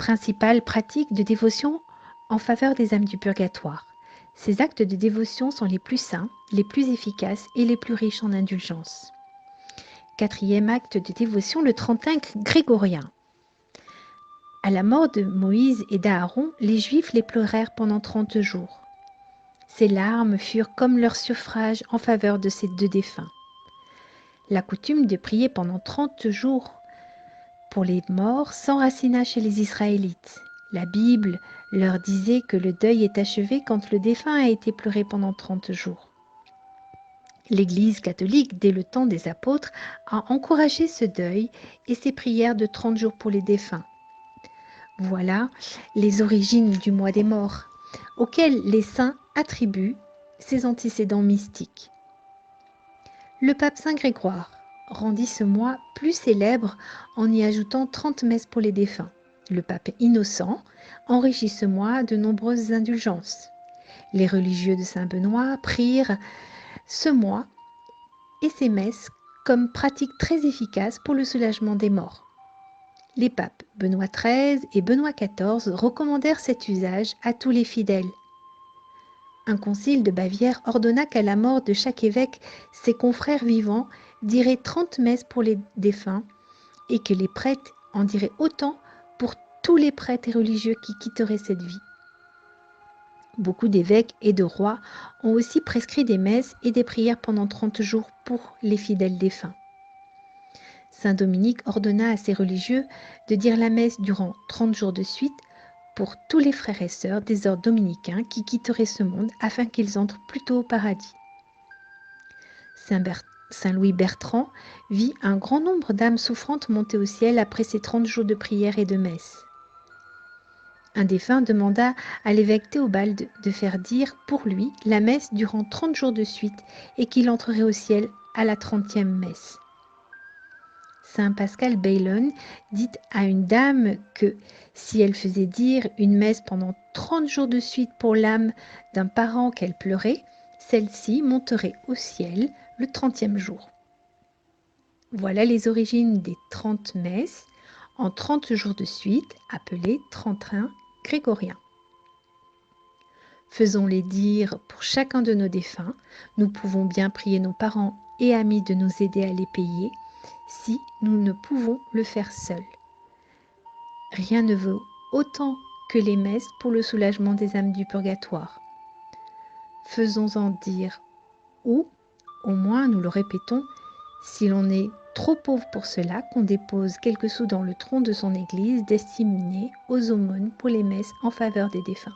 principale pratique de dévotion en faveur des âmes du purgatoire. Ces actes de dévotion sont les plus saints, les plus efficaces et les plus riches en indulgence. Quatrième acte de dévotion, le 31 grégorien. À la mort de Moïse et d'Aaron, les Juifs les pleurèrent pendant 30 jours. Ces larmes furent comme leur suffrage en faveur de ces deux défunts. La coutume de prier pendant 30 jours pour les morts s'enracina chez les Israélites. La Bible leur disait que le deuil est achevé quand le défunt a été pleuré pendant 30 jours. L'Église catholique, dès le temps des apôtres, a encouragé ce deuil et ces prières de 30 jours pour les défunts. Voilà les origines du mois des morts, auxquelles les saints attribuent ces antécédents mystiques. Le pape Saint Grégoire rendit ce mois plus célèbre en y ajoutant 30 messes pour les défunts. Le pape Innocent enrichit ce mois de nombreuses indulgences. Les religieux de Saint Benoît prirent ce mois et ces messes comme pratique très efficace pour le soulagement des morts. Les papes Benoît XIII et Benoît XIV recommandèrent cet usage à tous les fidèles. Un concile de Bavière ordonna qu'à la mort de chaque évêque, ses confrères vivants diraient 30 messes pour les défunts et que les prêtres en diraient autant pour tous les prêtres et religieux qui quitteraient cette vie. Beaucoup d'évêques et de rois ont aussi prescrit des messes et des prières pendant 30 jours pour les fidèles défunts. Saint Dominique ordonna à ses religieux de dire la messe durant 30 jours de suite pour tous les frères et sœurs des ordres dominicains qui quitteraient ce monde afin qu'ils entrent plus tôt au paradis. Saint Louis Bertrand vit un grand nombre d'âmes souffrantes monter au ciel après ces 30 jours de prière et de messe. Un défunt demanda à l'évêque Théobald de faire dire pour lui la messe durant 30 jours de suite et qu'il entrerait au ciel à la 30e messe. Saint Pascal Baylon dit à une dame que si elle faisait dire une messe pendant 30 jours de suite pour l'âme d'un parent qu'elle pleurait, celle-ci monterait au ciel le 30e jour. Voilà les origines des 30 messes en 30 jours de suite, appelées 31 grégoriens. Faisons-les dire pour chacun de nos défunts. Nous pouvons bien prier nos parents et amis de nous aider à les payer si nous ne pouvons le faire seuls. Rien ne vaut autant que les messes pour le soulagement des âmes du purgatoire. Faisons-en dire ou, au moins nous le répétons, si l'on est trop pauvre pour cela, qu'on dépose quelques sous dans le tronc de son église destiné aux aumônes pour les messes en faveur des défunts.